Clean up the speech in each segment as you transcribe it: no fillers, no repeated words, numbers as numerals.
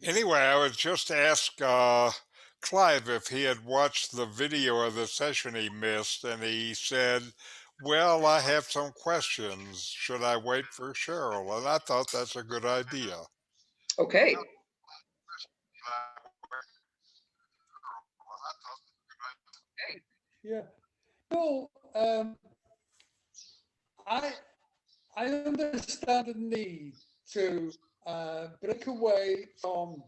Anyway, I was just asked Clive if he had watched the video of the session he missed, and he said, "Well, I have some questions. Should I wait for Cheryl?" And I thought that's a good idea. Okay. Yeah. No, I I understand the need to break away from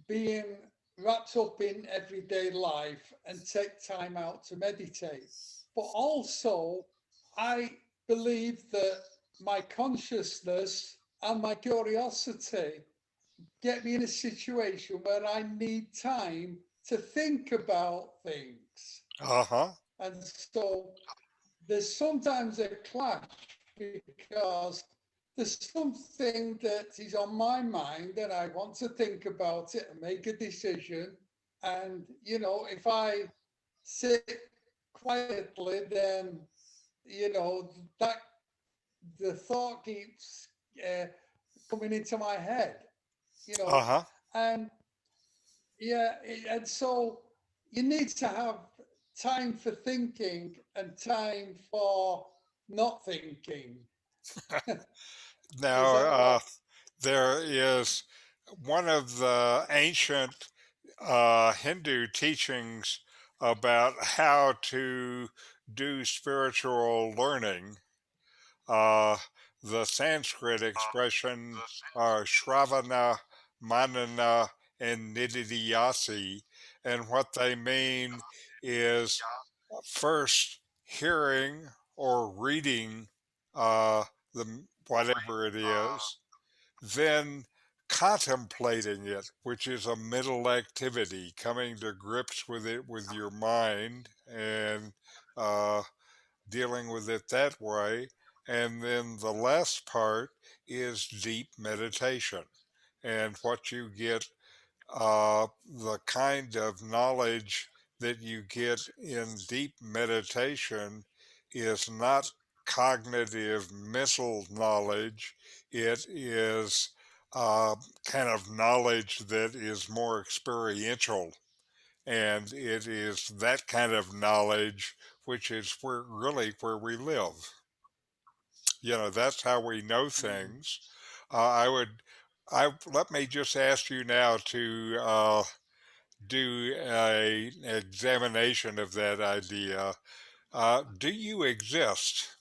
being wrapped up in everyday life and take time out to meditate. But also, I believe that my consciousness and my curiosity get me in a situation where I need time to think about things. Uh-huh. And so there's sometimes a clash because there's something that is on my mind and I want to think about it and make a decision. And, if I sit quietly, then, that the thought keeps uh, coming into my head, you know, Uh-huh. and yeah, and so you need to have time for thinking and time for not thinking. Is Now, that right? there is one of the ancient Hindu teachings about how to do spiritual learning. Uh, the Sanskrit expression Shravana, Manana, and Nididhyasi, and what they mean is first hearing or reading the whatever it is, then contemplating it, which is a mental activity, coming to grips with it with your mind and uh, dealing with it that way. And then the last part is deep meditation. And what you get, the kind of knowledge that you get in deep meditation is not cognitive mental knowledge. It is kind of knowledge that is more experiential, and it is that kind of knowledge which is where we live. That's how we know Mm. things. I would, I let me just ask you now to do an examination of that idea. Do you exist?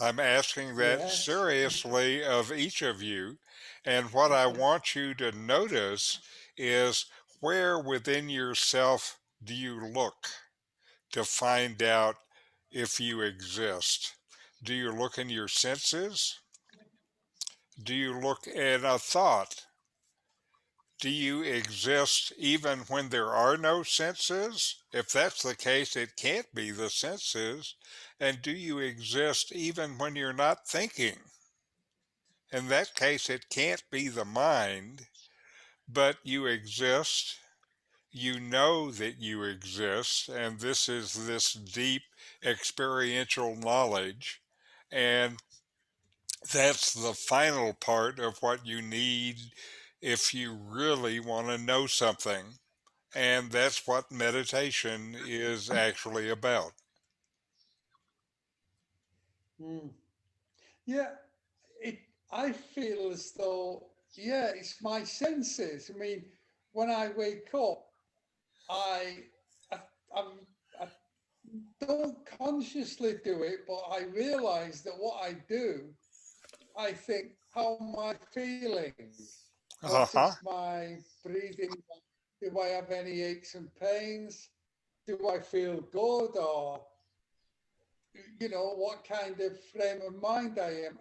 I'm asking that Yes. seriously of each of you. And what I want you to notice is where within yourself do you look to find out if you exist? Do you look in your senses? Do you look in a thought? Do you exist even when there are no senses? If that's the case, it can't be the senses. And do you exist even when you're not thinking? In that case, it can't be the mind, but you exist. You know that you exist, and this is this deep experiential knowledge. And that's the final part of what you need if you really want to know something. And that's what meditation is actually about. Mm. Yeah, it. I feel as though, yeah, it's my senses. I mean, when I wake up, I, I, I'm, I don't consciously do it, but I realize that what I do, I think, how am I feeling? Uh What huh. is my breathing? Do I have any aches and pains? Do I feel good? Or, what kind of frame of mind I am?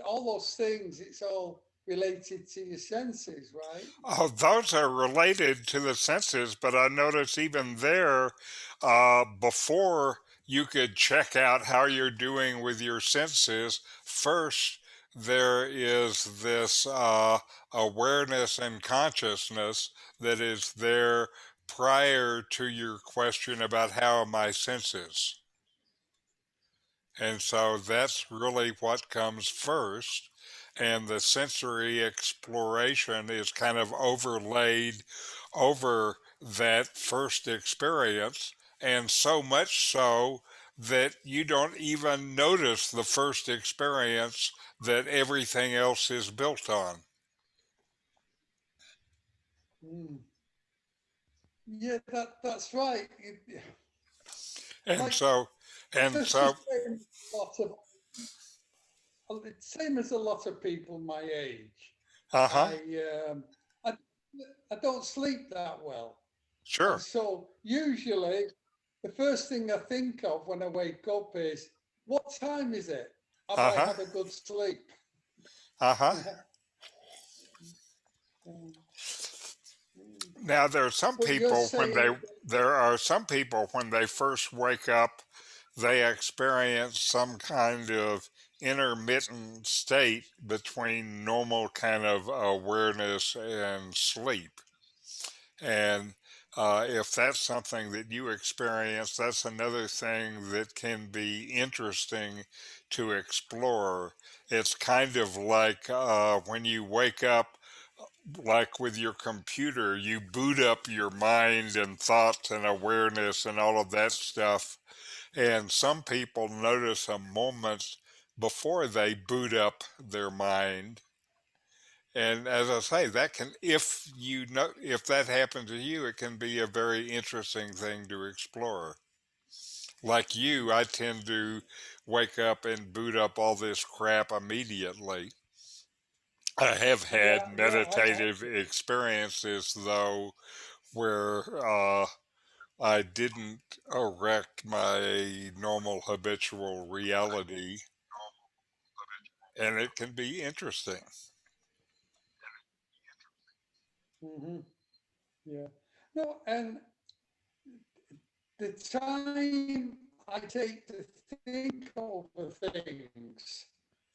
All those things, it's all related to your senses, right? Oh, those are related to the senses, but I notice even there, before you could check out how you're doing with your senses, first there is this awareness and consciousness that is there prior to your question about how are my senses. And so that's really what comes first. and the sensory exploration is kind of overlaid over that first experience, and so much so that you don't even notice the first experience that everything else is built on. Mm. Yeah, that's right. And Like so, and just the so, same lot of it's same as a lot of people my age. uh huh, I I I don't sleep that well, and sure, so usually the first thing I think of when I wake up is what time is it? Have uh I huh, had a good sleep? uh huh. Yeah. Mm, mm. Now But you're saying, there are some people when they first wake up, they experience some kind of intermittent state between normal kind of awareness and sleep. And if that's something that you experience, that's another thing that can be interesting to explore. It's kind of like when you wake up, like with your computer, you boot up your mind and thoughts and awareness and all of that stuff. And some people notice a moment before they boot up their mind. And as I say, that can, if you know, if that happened to you, it can be a very interesting thing to explore. Like you, I tend to wake up and boot up all this crap immediately. I have had yeah, yeah, meditative experiences though where I didn't erect my normal habitual reality, and it can be interesting. hmm yeah. No, and the time I take to think over things,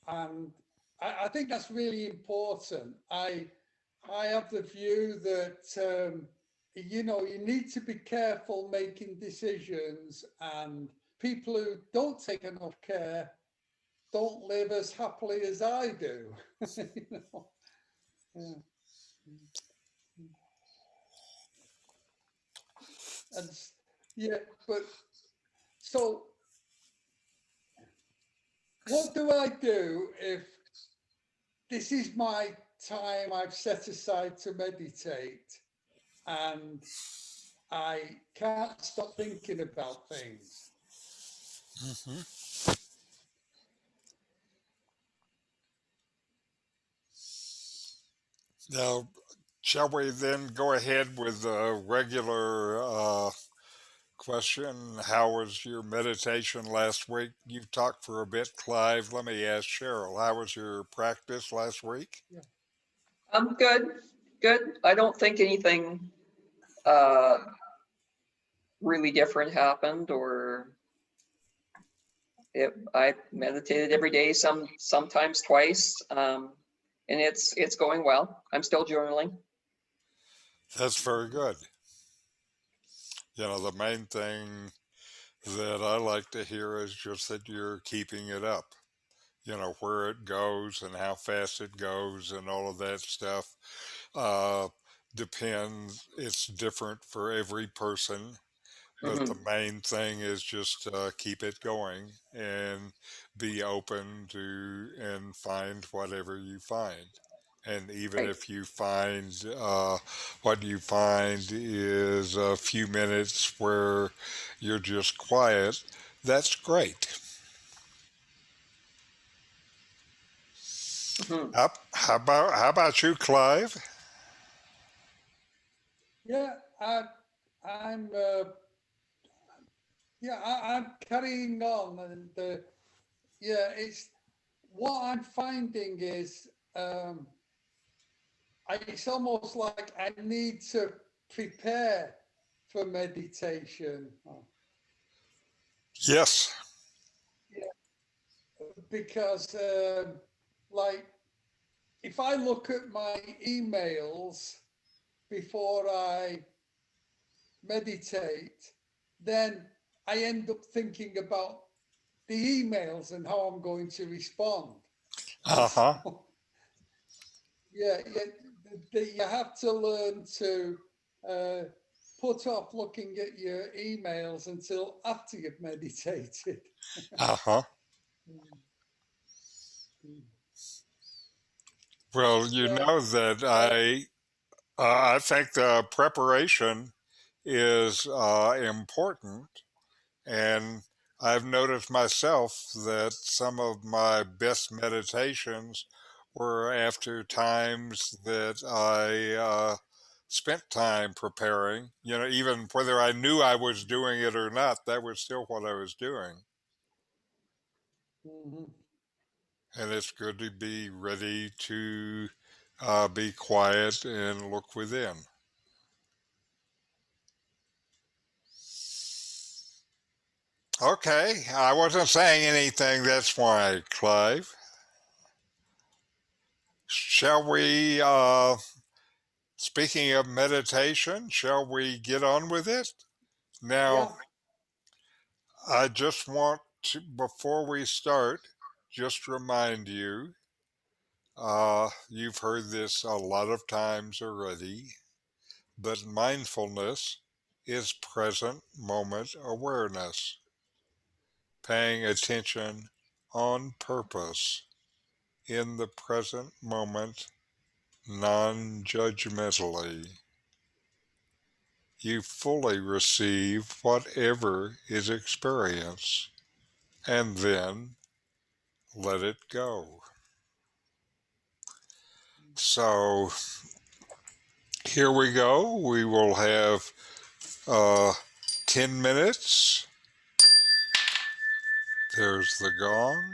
and I think that's really important. I have the view that you need to be careful making decisions, and people who don't take enough care don't live as happily as I do. you know? Yeah. And yeah, but so what do I do if this is my time I've set aside to meditate and I can't stop thinking about things? Mhm. Now, shall we then go ahead with the regular question? How was your meditation last week? You've talked for a bit, Clive. Let me ask Cheryl, how was your practice last week? Yeah. I'm good, good. I don't think anything uh, really different happened, or I meditated every day, sometimes twice, and it's going well. I'm still journaling. That's very good. You know, the main thing that I like to hear is just that you're keeping it up. You know, where it goes and how fast it goes and all of that stuff uh, depends. It's different for every person, but the Hmm. main thing is just keep it going and be open to and find whatever you find. And even Right. if you find what you find is a few minutes where you're just quiet, that's great. Hmm. How about you, Clive? Yeah, I'm yeah, I'm carrying on, and yeah, it's what I'm finding is it's almost like I need to prepare for meditation. Yes. Yeah, because like if I look at my emails before I meditate, then I end up thinking about the emails and how I'm going to respond. And Uh huh. so yeah, you have to learn to uh, put off looking at your emails until after you've meditated. Uh-huh. Well, you Yeah, know that uh, I think the preparation is important, and I've noticed myself that some of my best meditations were after times that I spent time preparing. You know, even whether I knew I was doing it or not, that was still what I was doing. mhm. And it's good to be ready to be quiet and look within. Okay, I wasn't saying anything, that's why, Clive. Shall we, speaking of meditation, shall we get on with it? Now, Yeah, I just want to, before we start, just remind you, you've heard this a lot of times already, but mindfulness is present moment awareness, paying attention on purpose in the present moment non judgmentally. You fully receive whatever is experienced and then let it go. So here we go. We will have uh, 10 minutes. There's the gong.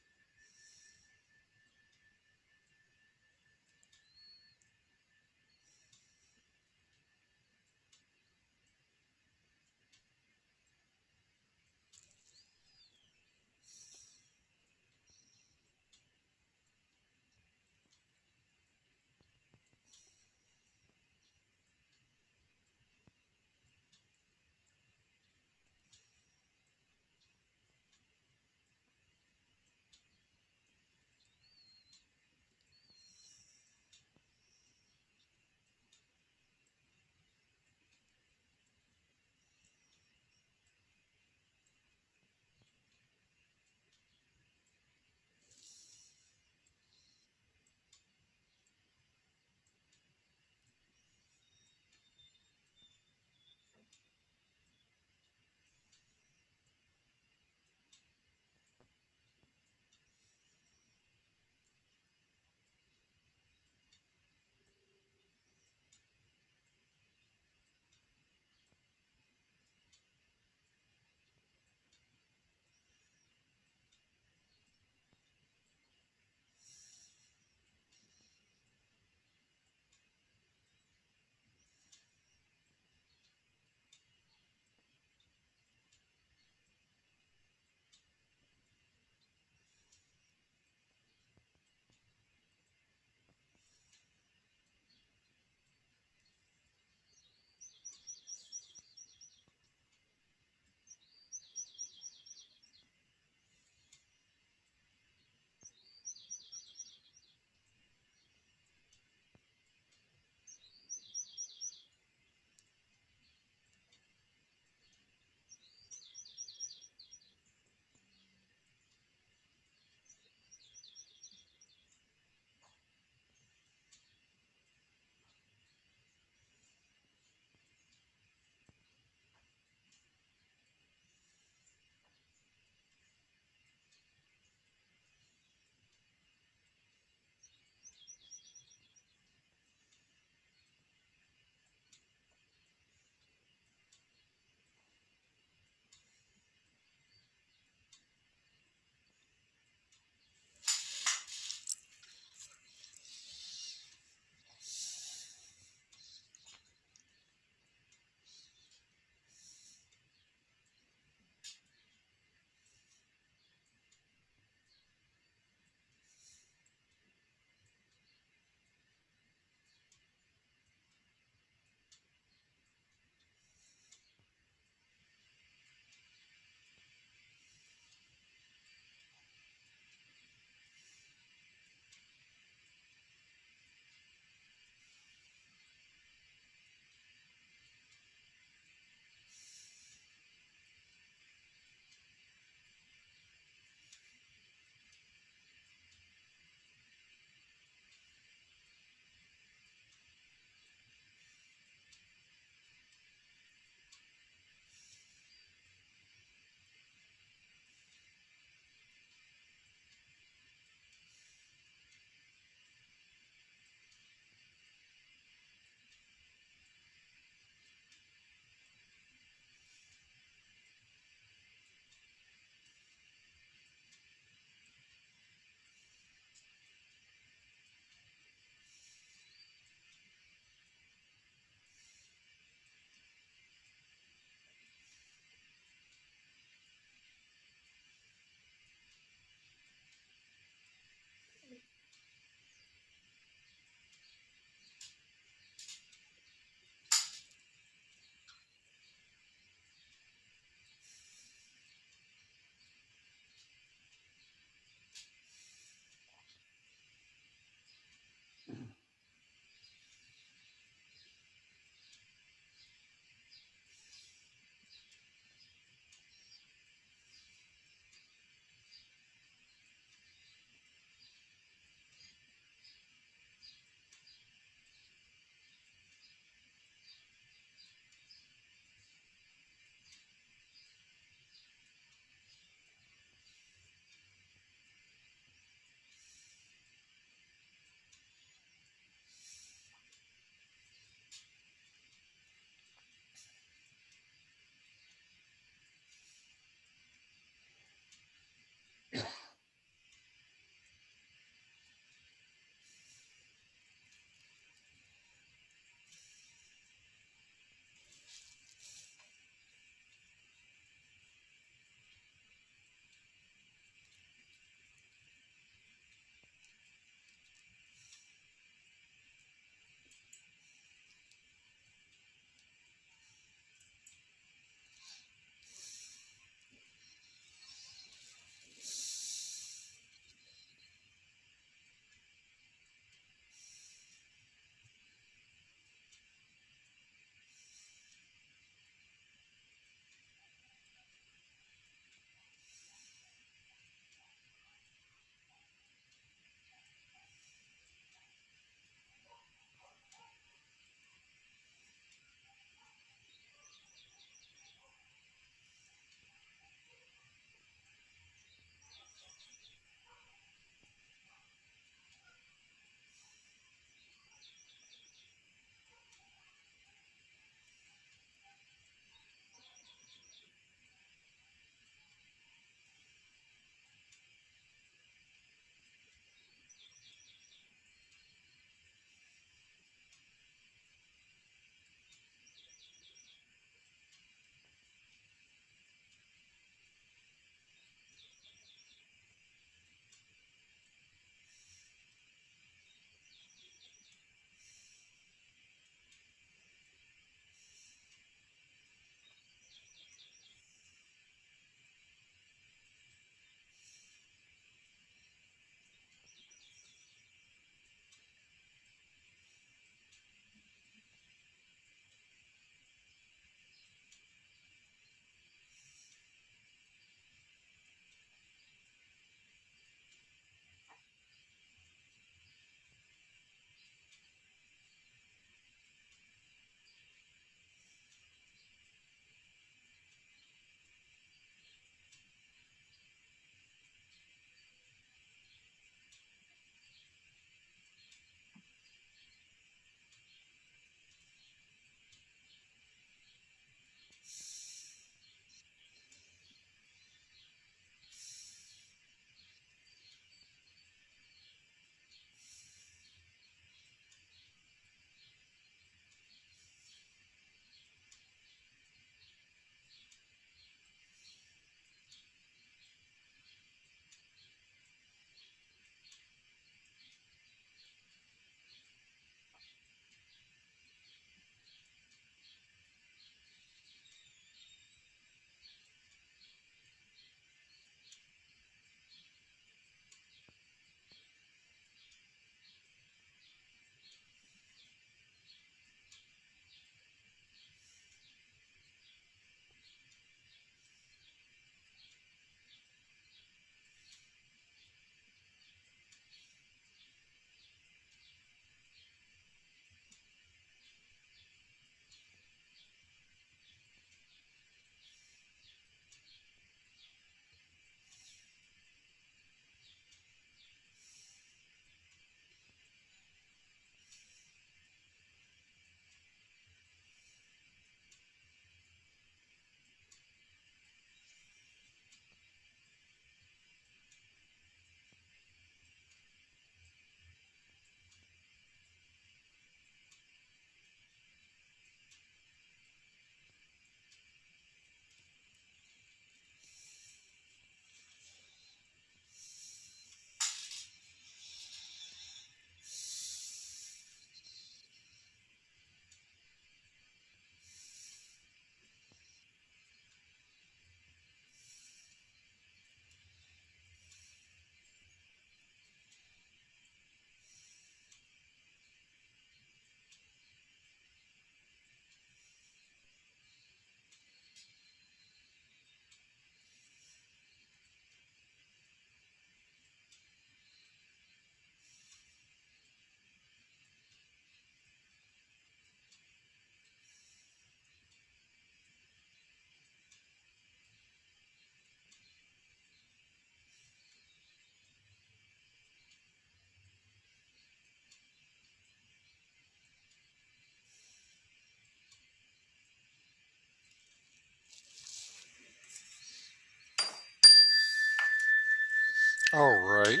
All right.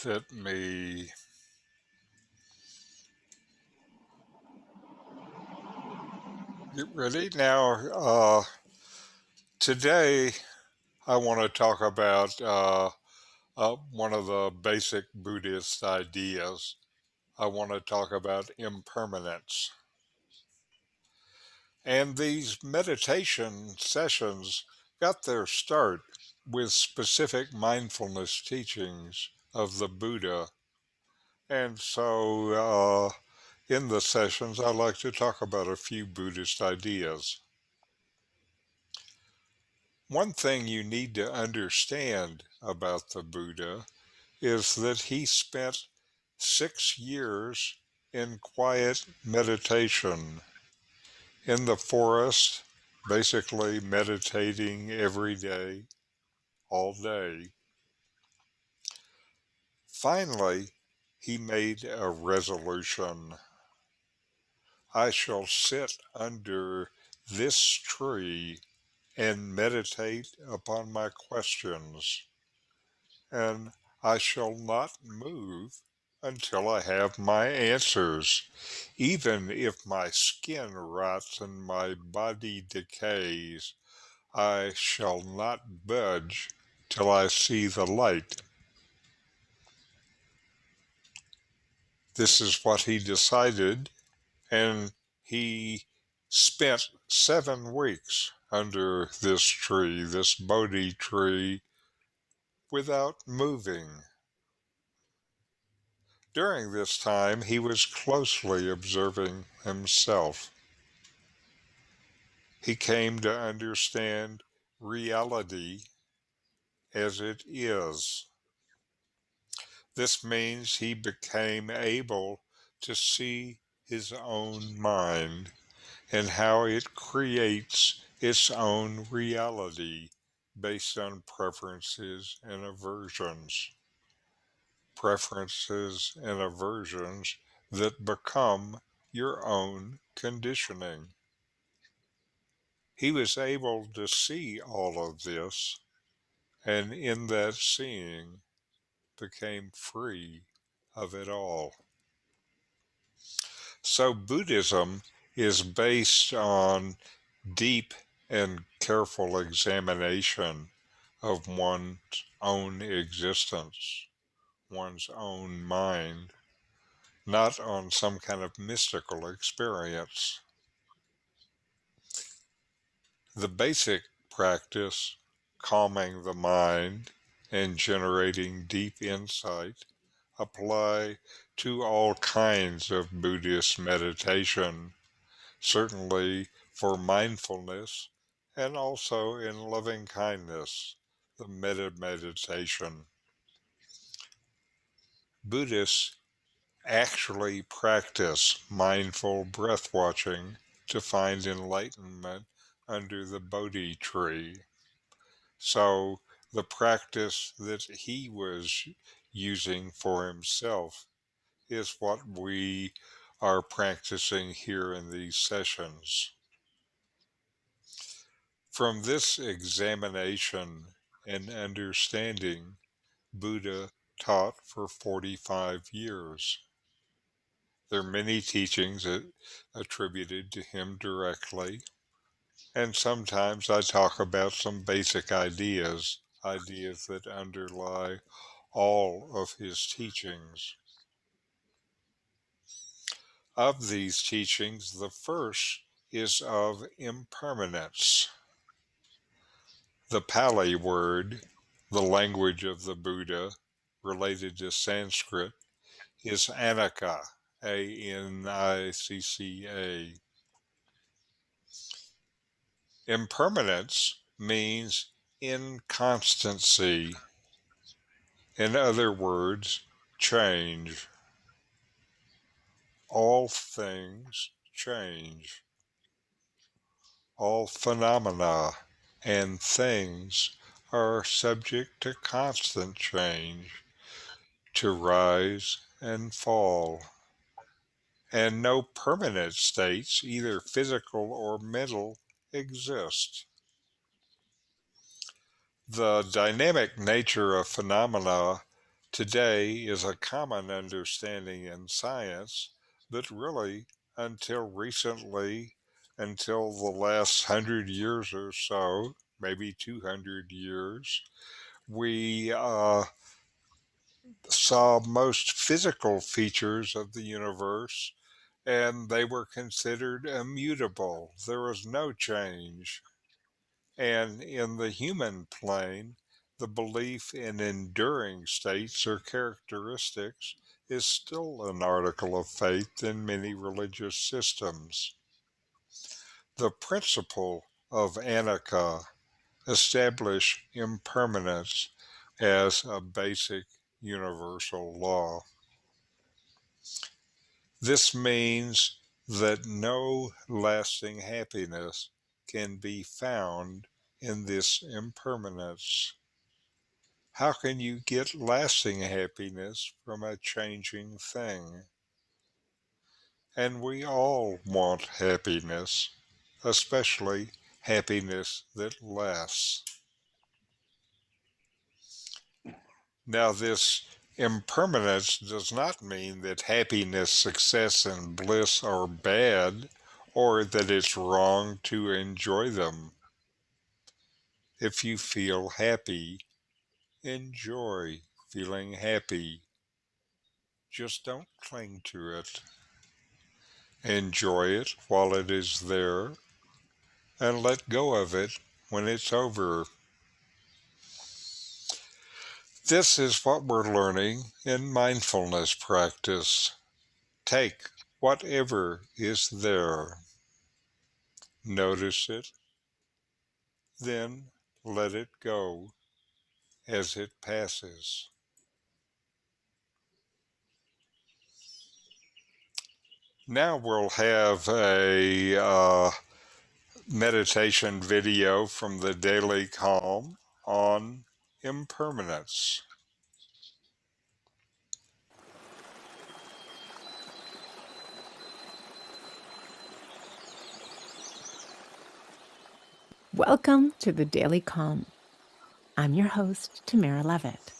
Let me. Get ready now. Today, I want to talk about one of the basic Buddhist ideas. I want to talk about impermanence. And these meditation sessions got their start with specific mindfulness teachings of the Buddha. And so, in the sessions, I like to talk about a few Buddhist ideas. One thing you need to understand about the Buddha is that he spent 6 years in quiet meditation in the forest, basically meditating every day, all day. Finally, he made a resolution. I shall sit under this tree and meditate upon my questions, and I shall not move until I have my answers, even if my skin rots and my body decays. I shall not budge till I see the light. This is what he decided, and he spent 7 weeks under this tree, this Bodhi tree, without moving. During this time, he was closely observing himself. He came to understand reality as it is. This means he became able to see his own mind and how it creates its own reality based on preferences and aversions. Preferences and aversions that become your own conditioning. He was able to see all of this, and in that seeing became free of it all. So Buddhism is based on deep and careful examination of one's own existence, one's own mind, not on some kind of mystical experience. The basic practice, calming the mind and generating deep insight, apply to all kinds of Buddhist meditation, certainly for mindfulness and also in loving kindness, the metta meditation. Buddhists actually practice mindful breath watching to find enlightenment under the Bodhi tree. So the practice that he was using for himself is what we are practicing here in these sessions. From this examination and understanding, Buddha taught for 45 years. There are many teachings attributed to him directly, and sometimes I talk about some basic ideas, ideas that underlie all of his teachings. Of these teachings, the first is of impermanence. The Pali word, the language of the Buddha, related to Sanskrit, is Anicca, Anicca. Impermanence means inconstancy. In other words, change. All things change. All phenomena and things are subject to constant change, to rise and fall, and no permanent states, either physical or mental, exist. The dynamic nature of phenomena today is a common understanding in science, but really, until recently, until the last 100 years or so, maybe 200 years, we saw most physical features of the universe and they were considered immutable. There was no change. And in the human plane, the belief in enduring states or characteristics is still an article of faith in many religious systems. The principle of Anicca established impermanence as a basic universal law. This means that no lasting happiness can be found in this impermanence. How can you get lasting happiness from a changing thing? And we all want happiness, especially happiness that lasts. Now, this impermanence does not mean that happiness, success, and bliss are bad or that it's wrong to enjoy them. If you feel happy, enjoy feeling happy. Just don't cling to it. Enjoy it while it is there and let go of it when it's over. This is what we're learning in mindfulness practice. Take whatever is there, notice it, then let it go as it passes. Now we'll have a meditation video from the Daily Calm on impermanence. Welcome to the Daily Calm. I'm your host, Tamara Levitt.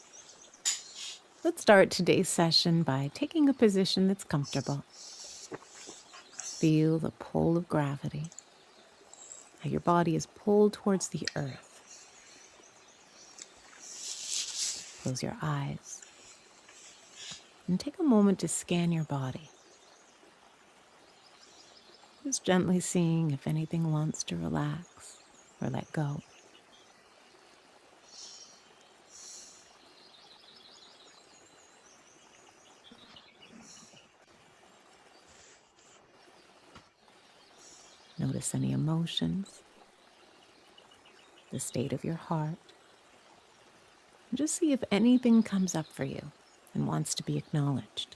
Let's start today's session by taking a position that's comfortable. Feel the pull of gravity, how your body is pulled towards the earth. Close your eyes and take a moment to scan your body. Just gently seeing if anything wants to relax or let go. Notice any emotions, the state of your heart. And just see if anything comes up for you and wants to be acknowledged.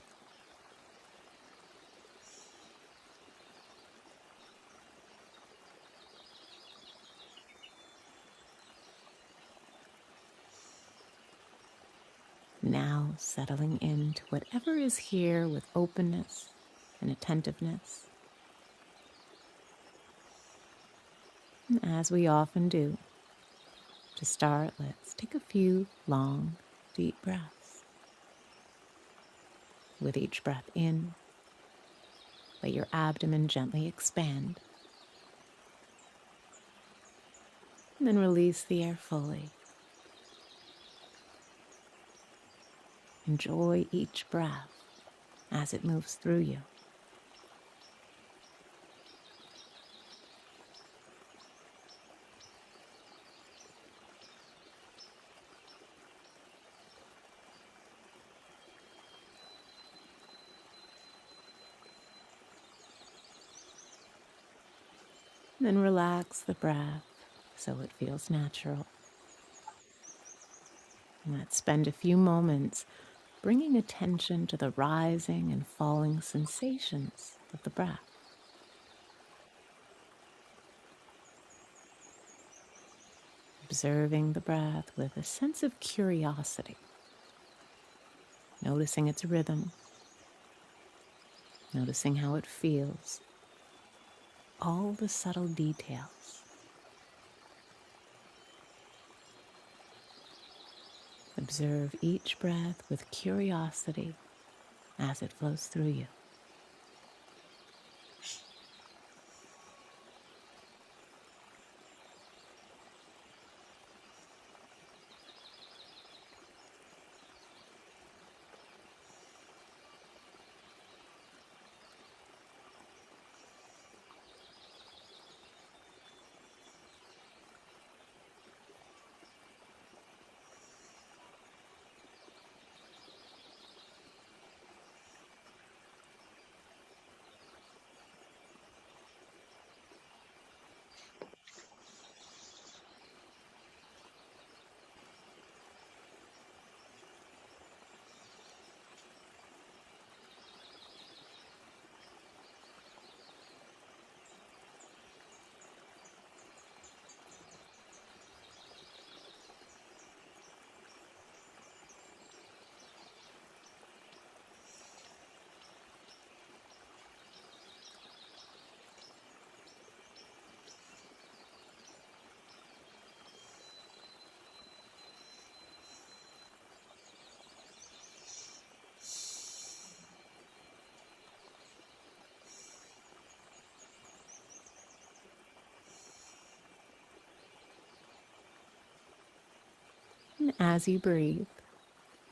Now settling into whatever is here with openness and attentiveness. And as we often do, to start, let's take a few long, deep breaths. With each breath in, let your abdomen gently expand. And then release the air fully. Enjoy each breath as it moves through you. And then relax the breath so it feels natural. And let's spend a few moments bringing attention to the rising and falling sensations of the breath. observing the breath with a sense of curiosity, noticing its rhythm, noticing how it feels, all the subtle details. Observe each breath with curiosity as it flows through you. And as you breathe,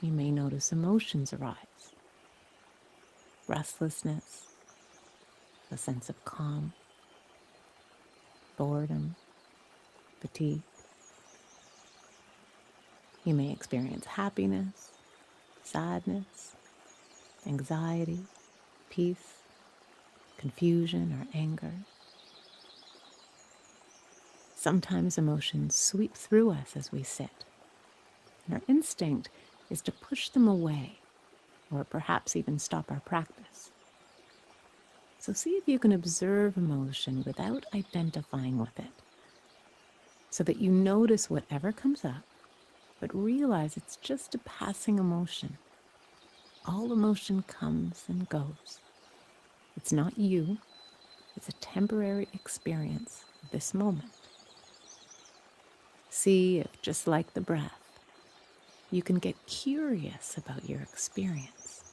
you may notice emotions arise. Restlessness, a sense of calm, boredom, fatigue. You may experience happiness, sadness, anxiety, peace, confusion, or anger. Sometimes emotions sweep through us as we sit, and our instinct is to push them away, or perhaps even stop our practice. So see if you can observe emotion without identifying with it, so that you notice whatever comes up, but realize it's just a passing emotion. All emotion comes and goes. It's not you, it's a temporary experience of this moment. See if, just like the breath, you can get curious about your experience.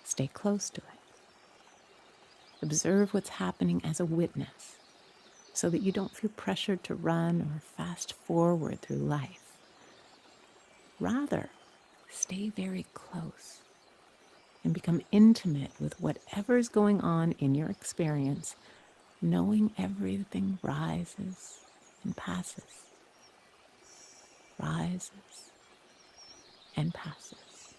Stay close to it. Observe what's happening as a witness, so that you don't feel pressured to run or fast forward through life. Rather, stay very close and become intimate with whatever's going on in your experience, knowing everything rises and passes, rises and passes.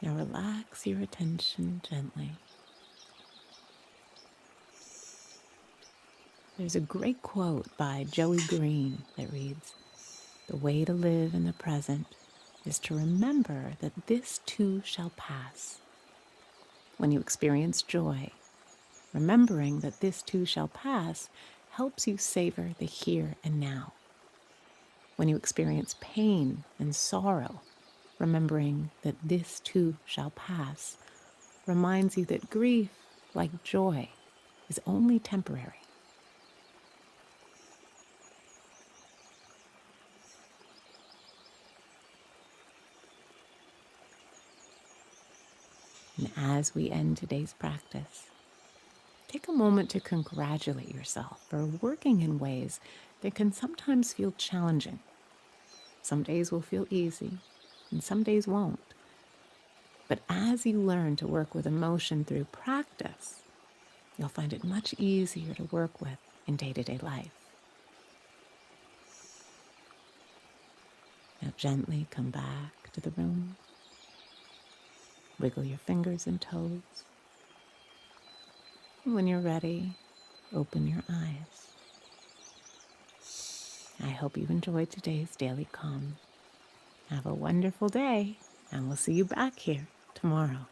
Now relax your attention gently. There's a great quote by Joey Green that reads, "The way to live in the present is to remember that this too shall pass." When you experience joy, remembering that this too shall pass helps you savor the here and now. When you experience pain and sorrow, remembering that this too shall pass reminds you that grief, like joy, is only temporary. And as we end today's practice, take a moment to congratulate yourself for working in ways that can sometimes feel challenging. Some days will feel easy, and some days won't. But as you learn to work with emotion through practice, you'll find it much easier to work with in day-to-day life. Now gently come back to the room. Wiggle your fingers and toes. And when you're ready, open your eyes. I hope you enjoyed today's Daily Calm. Have a wonderful day, and we'll see you back here tomorrow.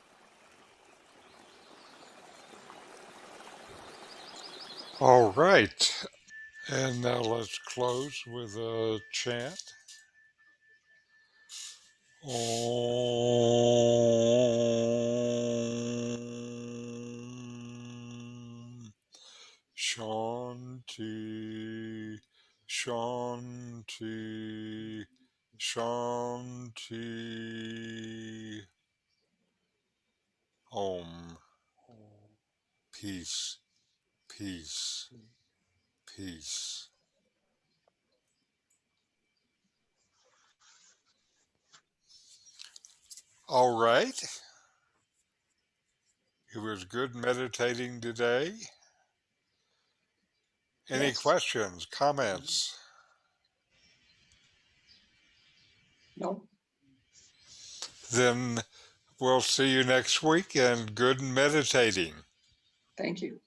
All right. And now let's close with a chant. Om Shanti Shanti Shanti. Om. Peace, peace, peace. All right. It was good meditating today. Any Yes. questions, comments? No, Then we'll see you next week and good meditating. thank you.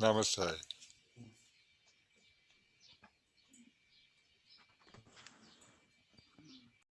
Namaste.